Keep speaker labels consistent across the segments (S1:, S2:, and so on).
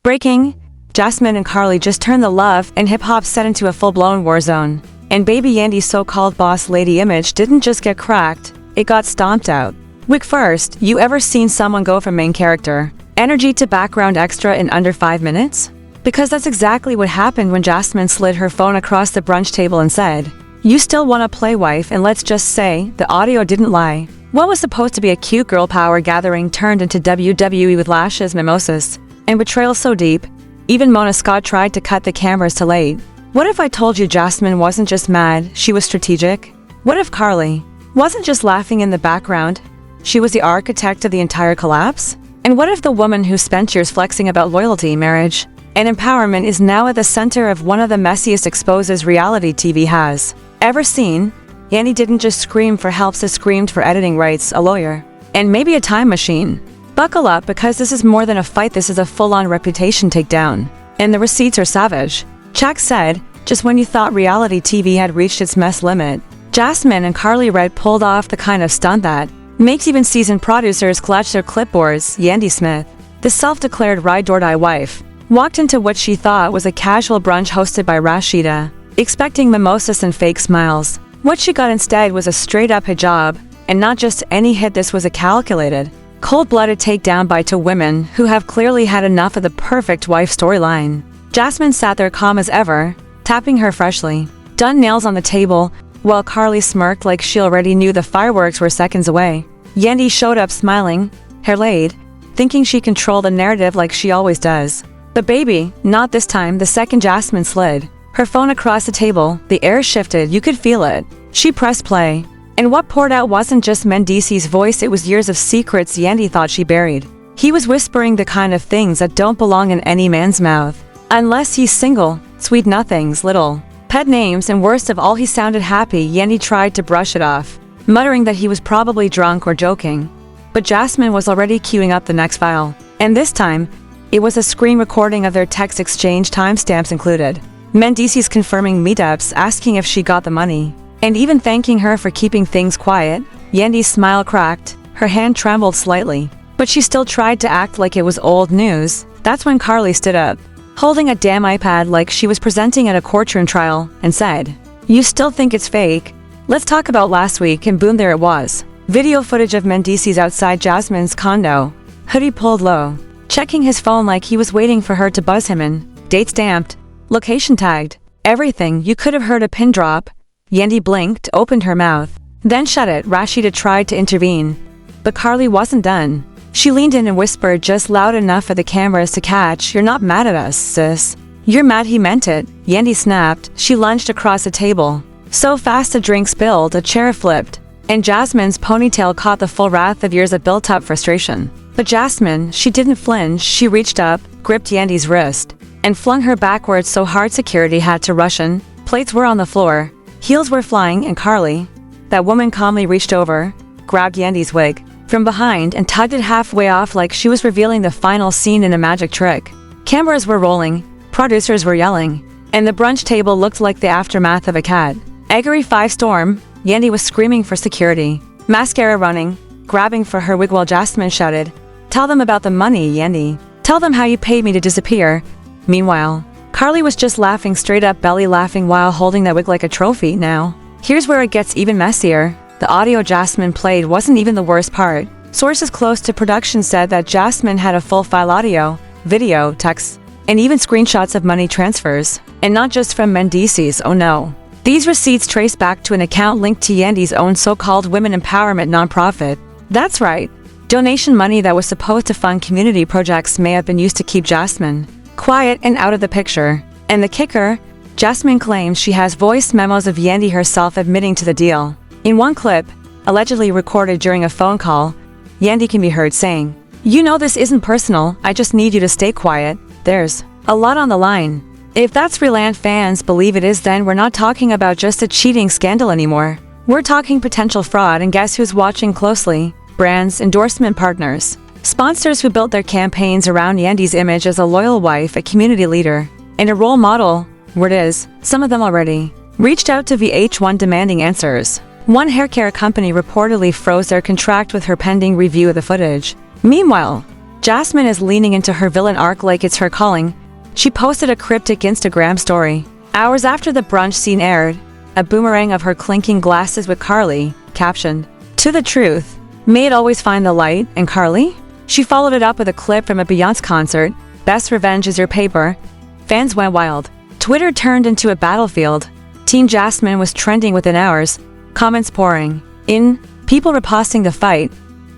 S1: Breaking, Jasmine and Karlie just turned the love and hip-hop set into a full-blown war zone. And baby Yandy's so-called boss lady image didn't just get cracked, it got stomped out. Wick first, you ever seen someone go from main character energy to background extra in under 5 minutes? Because that's exactly what happened when Jasmine slid her phone across the brunch table and said, "You still wanna play wife?" And let's just say, the audio didn't lie. What was supposed to be a cute girl power gathering turned into WWE with lashes, mimosas, and betrayal so deep, even Mona Scott tried to cut the cameras to late. What if I told you Jasmine wasn't just mad, she was strategic? What if Karlie wasn't just laughing in the background, she was the architect of the entire collapse? And what if the woman who spent years flexing about loyalty, marriage, and empowerment is now at the center of one of the messiest exposes reality TV has ever seen? Yandy didn't just scream for help, she screamed for editing rights, a lawyer, and maybe a time machine. Buckle up, because this is more than a fight, this is a full-on reputation takedown. And the receipts are savage. Chuck said, just when you thought reality TV had reached its mess limit, Jasmine and Karlie Red pulled off the kind of stunt that makes even seasoned producers clutch their clipboards. Yandy Smith, the self-declared ride-or-die wife, walked into what she thought was a casual brunch hosted by Rashida, expecting mimosas and fake smiles. What she got instead was a straight-up hijab, and not just any hit, this was a calculated, cold-blooded takedown by two women who have clearly had enough of the perfect wife storyline. Jasmine sat there calm as ever, tapping her freshly done nails on the table, while Karlie smirked like she already knew the fireworks were seconds away. Yandy showed up smiling, hair laid, thinking she controlled the narrative like she always does. But baby, not this time. The second Jasmine slid her phone across the table, the air shifted, you could feel it. She pressed play, and what poured out wasn't just Mendice's voice, it was years of secrets Yandy thought she buried. He was whispering the kind of things that don't belong in any man's mouth. Unless he's single, sweet nothings, little pet names, and worst of all, he sounded happy. Yandy tried to brush it off, muttering that he was probably drunk or joking. But Jasmine was already queuing up the next file, and this time, it was a screen recording of their text exchange, timestamps included. Mendice's confirming meetups, asking if she got the money, and even thanking her for keeping things quiet. Yandy's smile cracked, her hand trembled slightly, but she still tried to act like it was old news. That's when Karlie stood up, holding a damn iPad like she was presenting at a courtroom trial, and said, "You still think it's fake? Let's talk about last week." And boom, there it was. Video footage of Mendice's outside Jasmine's condo, hoodie pulled low, checking his phone like he was waiting for her to buzz him in, date stamped, location tagged, everything. You could have heard a pin drop. Yandy blinked, opened her mouth, then shut it. Rashida tried to intervene, but Karlie wasn't done. She leaned in and whispered just loud enough for the cameras to catch, "You're not mad at us, sis. You're mad he meant it." Yandy snapped. She lunged across the table, so fast a drink spilled, a chair flipped, and Jasmine's ponytail caught the full wrath of years of built-up frustration. But Jasmine, she didn't flinch. She reached up, gripped Yandy's wrist, and flung her backwards so hard security had to rush in. Plates were on the floor, heels were flying, and Karlie, that woman, calmly reached over, grabbed Yandy's wig from behind and tugged it halfway off like she was revealing the final scene in a magic trick. Cameras were rolling, producers were yelling, and the brunch table looked like the aftermath of a Cat Eggery 5 storm. Yandy was screaming for security, mascara running, grabbing for her wig while Jasmine shouted, "Tell them about the money, Yandy. Tell them how you paid me to disappear." Meanwhile, Karlie was just laughing straight up, belly laughing while holding that wig like a trophy. Now, here's where it gets even messier. The audio Jasmine played wasn't even the worst part. Sources close to production said that Jasmine had a full file audio, video, text, and even screenshots of money transfers. And not just from Mendice's, oh no. These receipts trace back to an account linked to Yandy's own so-called women empowerment nonprofit. That's right. Donation money that was supposed to fund community projects may have been used to keep Jasmine quiet and out of the picture. And the kicker, Jasmine claims she has voice memos of Yandy herself admitting to the deal. In one clip, allegedly recorded during a phone call, Yandy can be heard saying, "You know this isn't personal, I just need you to stay quiet. There's a lot on the line." If that's real and fans believe it is, then we're not talking about just a cheating scandal anymore. We're talking potential fraud, and guess who's watching closely? Brands, endorsement partners, sponsors who built their campaigns around Yandy's image as a loyal wife, a community leader, and a role model. Word is, some of them already reached out to VH1 demanding answers. One haircare company reportedly froze their contract with her pending review of the footage. Meanwhile, Jasmine is leaning into her villain arc like it's her calling. She posted a cryptic Instagram story. Hours after the brunch scene aired, a boomerang of her clinking glasses with Karlie, captioned, "To the truth, may it always find the light, and Karlie?" She followed it up with a clip from a Beyoncé concert, "Best revenge is your paper." Fans went wild. Twitter turned into a battlefield. Team Jasmine was trending within hours, comments pouring in, people reposting the fight,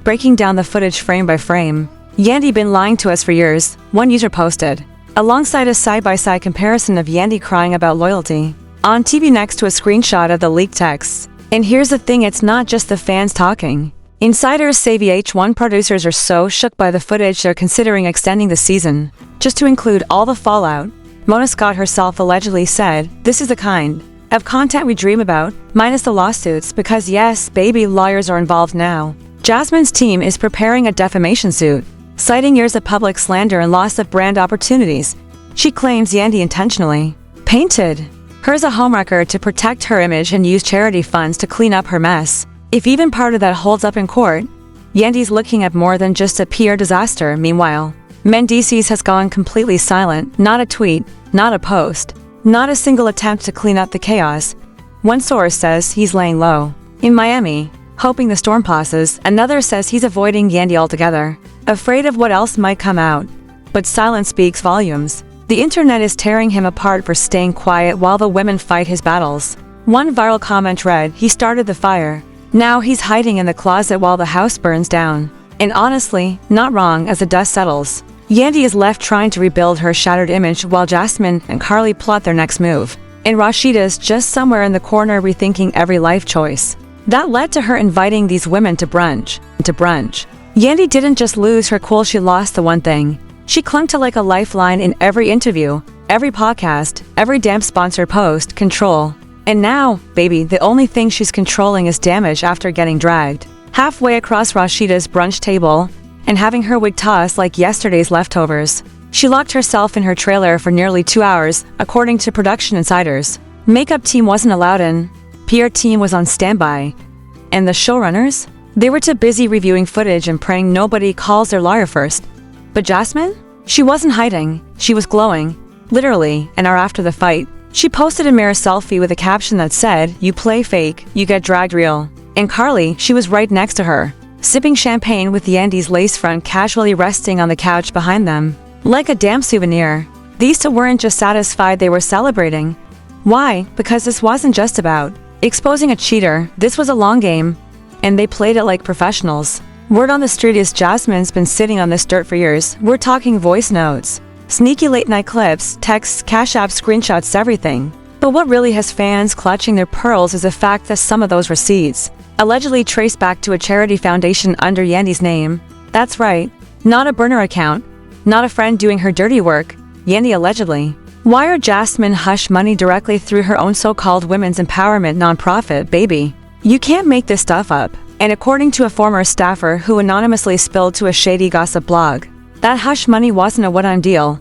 S1: breaking down the footage frame by frame. "Yandy been lying to us for years," one user posted, alongside a side-by-side comparison of Yandy crying about loyalty on TV next to a screenshot of the leaked texts. And here's the thing, it's not just the fans talking. Insiders say VH1 producers are so shook by the footage they're considering extending the season, just to include all the fallout. Mona Scott herself allegedly said, "This is the kind of content we dream about, minus the lawsuits, because yes, baby, lawyers are involved now." Jasmine's team is preparing a defamation suit, citing years of public slander and loss of brand opportunities. She claims Yandy intentionally painted her as a homewrecker to protect her image and use charity funds to clean up her mess. If even part of that holds up in court, Yandy's looking at more than just a PR disaster. Meanwhile, Mendices has gone completely silent. Not a tweet, not a post, not a single attempt to clean up the chaos. One source says he's laying low in Miami, hoping the storm passes. Another says he's avoiding Yandy altogether, afraid of what else might come out. But silence speaks volumes. The internet is tearing him apart for staying quiet while the women fight his battles. One viral comment read, "He started the fire. Now he's hiding in the closet while the house burns down." And honestly, not wrong as the dust settles. Yandy is left trying to rebuild her shattered image while Jasmine and Karlie plot their next move. And Rashida's just somewhere in the corner rethinking every life choice. That led to her inviting these women to brunch. Yandy didn't just lose her cool, she lost the one thing she clung to like a lifeline in every interview, every podcast, every damn sponsored post: control. And now, baby, the only thing she's controlling is damage after getting dragged halfway across Rashida's brunch table and having her wig tossed like yesterday's leftovers. She locked herself in her trailer for nearly 2 hours, according to production insiders. Makeup team wasn't allowed in, PR team was on standby, and the showrunners? They were too busy reviewing footage and praying nobody calls their lawyer first. But Jasmine? She wasn't hiding, she was glowing. Literally, an hour after the fight, she posted a mirror selfie with a caption that said, "You play fake, you get dragged real." And Karlie, she was right next to her, sipping champagne with Yandy's lace front casually resting on the couch behind them. Like a damn souvenir. These two weren't just satisfied, they were celebrating. Why? Because this wasn't just about exposing a cheater, this was a long game, and they played it like professionals. Word on the street is Jasmine's been sitting on this dirt for years. We're talking voice notes, sneaky late night clips, texts, cash app screenshots, everything. But what really has fans clutching their pearls is the fact that some of those receipts allegedly trace back to a charity foundation under Yandy's name. That's right, not a burner account, not a friend doing her dirty work. Yandy allegedly wired Jasmine hush money directly through her own so-called women's empowerment nonprofit, baby. You can't make this stuff up. And according to a former staffer who anonymously spilled to a shady gossip blog, that hush money wasn't a one-time deal.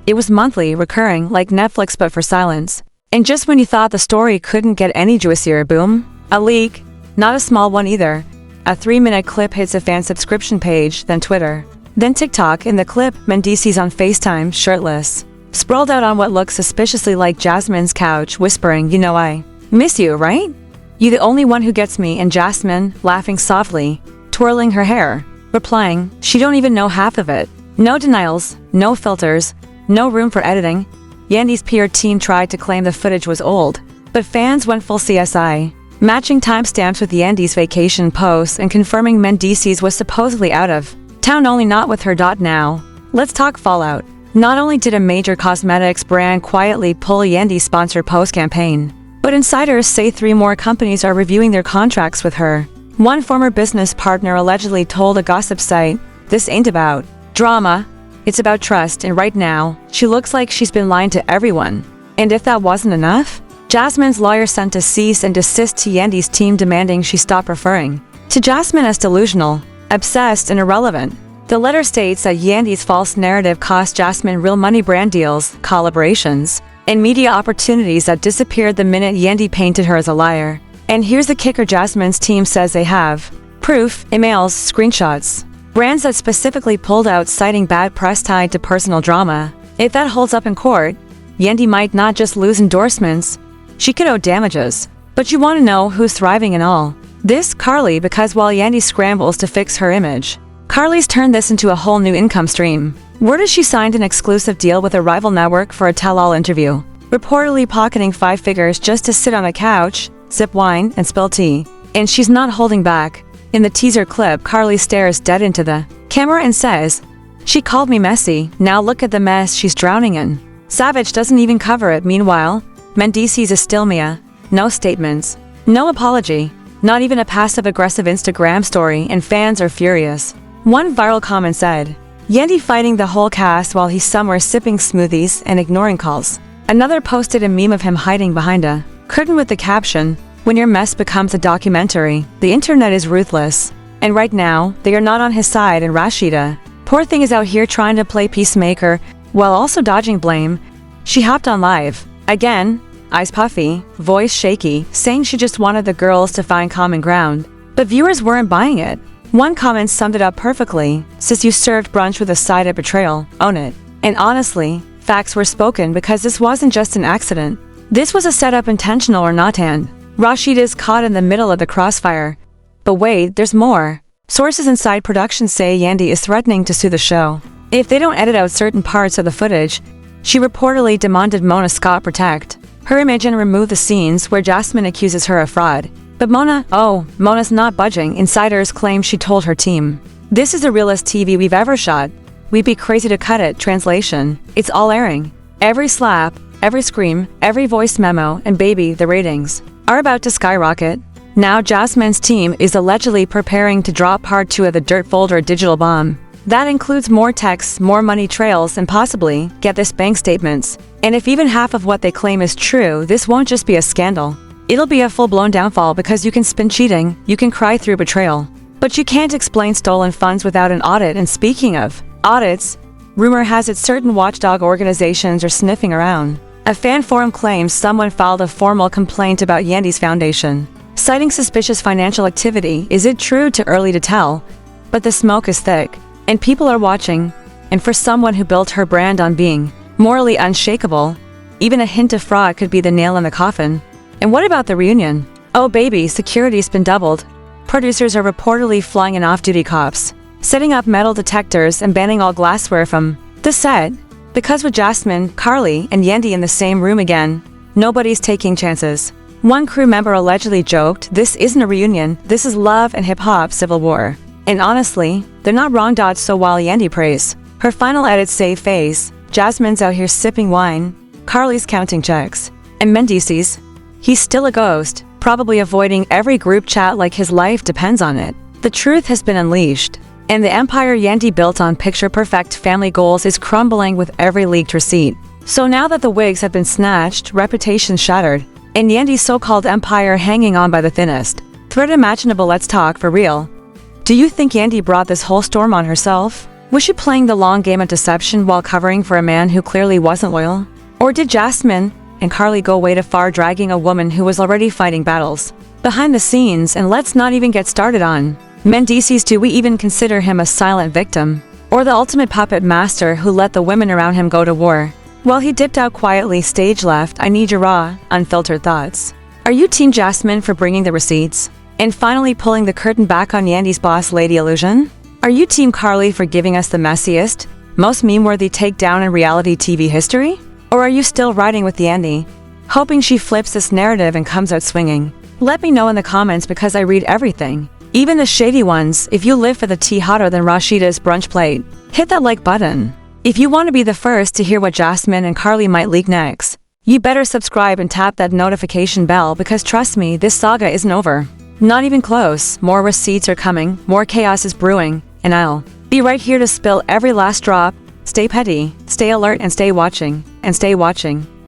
S1: It was monthly, recurring, like Netflix but for silence. And just when you thought the story couldn't get any juicier, boom, a leak. Not a small one either. A 3-minute clip hits a fan subscription page, then Twitter, then TikTok. In the clip, Mendices on FaceTime, shirtless, sprawled out on what looks suspiciously like Jasmine's couch, whispering, "You know I miss you, right? You the only one who gets me." And Jasmine, laughing softly, twirling her hair, replying, "She don't even know half of it." No denials, no filters, no room for editing. Yandy's PR team tried to claim the footage was old, but fans went full CSI, matching timestamps with Yandy's vacation posts and confirming Mendices was supposedly out of town, only not with her. Now, let's talk fallout. Not only did a major cosmetics brand quietly pull Yandy's sponsored post campaign, but insiders say 3 more companies are reviewing their contracts with her. One former business partner allegedly told a gossip site, "This ain't about drama, it's about trust," and right now, she looks like she's been lying to everyone. And if that wasn't enough, Jasmine's lawyer sent a cease and desist to Yandy's team demanding she stop referring to Jasmine as delusional, obsessed, and irrelevant. The letter states that Yandy's false narrative cost Jasmine real money, brand deals, collaborations, and media opportunities that disappeared the minute Yandy painted her as a liar. And here's the kicker, Jasmine's team says they have proof, emails, screenshots, Brands that specifically pulled out citing bad press tied to personal drama. If that holds up in court, Yandy might not just lose endorsements, she could owe damages. But you want to know who's thriving and all. This Karlie, because while Yandy scrambles to fix her image, Karlie's turned this into a whole new income stream. Word is she signed an exclusive deal with a rival network for a tell-all interview, reportedly pocketing 5 figures just to sit on a couch, sip wine, and spill tea. And she's not holding back. In the teaser clip, Karlie stares dead into the camera and says, "She called me messy, now look at the mess she's drowning in." Savage doesn't even cover it. Meanwhile, Mendices is still Mia. No statements. No apology. Not even a passive-aggressive Instagram story, and fans are furious. One viral comment said, "Yandy fighting the whole cast while he's somewhere sipping smoothies and ignoring calls." Another posted a meme of him hiding behind a curtain with the caption, "When your mess becomes a documentary, the internet is ruthless." And right now, they are not on his side, and Rashida, poor thing, is out here trying to play peacemaker while also dodging blame. She hopped on live. Again, eyes puffy, voice shaky, saying she just wanted the girls to find common ground. But viewers weren't buying it. One comment summed it up perfectly: "Sis, you served brunch with a side of betrayal, own it." And honestly, facts were spoken, because this wasn't just an accident. This was a setup, intentional or not, and Rashida is caught in the middle of the crossfire. But wait, there's more. Sources inside production say Yandy is threatening to sue the show if they don't edit out certain parts of the footage. She reportedly demanded Mona Scott protect her image and remove the scenes where Jasmine accuses her of fraud. But Mona's not budging. Insiders claim she told her team, "This is the realest TV we've ever shot. We'd be crazy to cut it." Translation: it's all airing. Every slap, every scream, every voice memo, and baby, the ratings are about to skyrocket. Now Jasmine's team is allegedly preparing to drop part 2 of the Dirt Folder digital bomb. That includes more texts, more money trails, and possibly, get this, bank statements. And if even half of what they claim is true, this won't just be a scandal. It'll be a full-blown downfall, because you can spin cheating, you can cry through betrayal, but you can't explain stolen funds without an audit. And speaking of audits, rumor has it certain watchdog organizations are sniffing around. A fan forum claims someone filed a formal complaint about Yandy's foundation, citing suspicious financial activity. Is it true? Too early to tell, but the smoke is thick, and people are watching. And for someone who built her brand on being morally unshakable, even a hint of fraud could be the nail in the coffin. And what about the reunion? Oh baby, security's been doubled. Producers are reportedly flying in off-duty cops, setting up metal detectors and banning all glassware from the set. Because with Jasmine, Karlie, and Yandy in the same room again, nobody's taking chances. One crew member allegedly joked, "This isn't a reunion, this is love and hip-hop civil war." And honestly, they're not wrong. So while Yandy prays her final edits save face, Jasmine's out here sipping wine, Karlie's counting checks, and Mendices, he's still a ghost, probably avoiding every group chat like his life depends on it. The truth has been unleashed, and the empire Yandy built on picture-perfect family goals is crumbling with every leaked receipt. So now that the wigs have been snatched, reputation shattered, and Yandy's so-called empire hanging on by the thinnest thread imaginable, let's talk for real. Do you think Yandy brought this whole storm on herself? Was she playing the long game of deception while covering for a man who clearly wasn't loyal? Or did Jasmine and Karlie go way too far, dragging a woman who was already fighting battles behind the scenes? And let's not even get started on Mendices. Do we even consider him a silent victim, or the ultimate puppet master who let the women around him go to war while he dipped out quietly stage left? I need your raw, unfiltered thoughts. Are you Team Jasmine for bringing the receipts and finally pulling the curtain back on Yandy's boss lady illusion? Are you Team Karlie for giving us the messiest, most meme-worthy takedown in reality TV history? Or are you still riding with Yandy, hoping she flips this narrative and comes out swinging? Let me know in the comments, because I read everything, even the shady ones. If you live for the tea hotter than Rashida's brunch plate, hit that like button. If you want to be the first to hear what Jasmine and Karlie might leak next, you better subscribe and tap that notification bell, because trust me, this saga isn't over. Not even close. More receipts are coming, more chaos is brewing, and I'll be right here to spill every last drop. Stay petty, stay alert, and stay watching,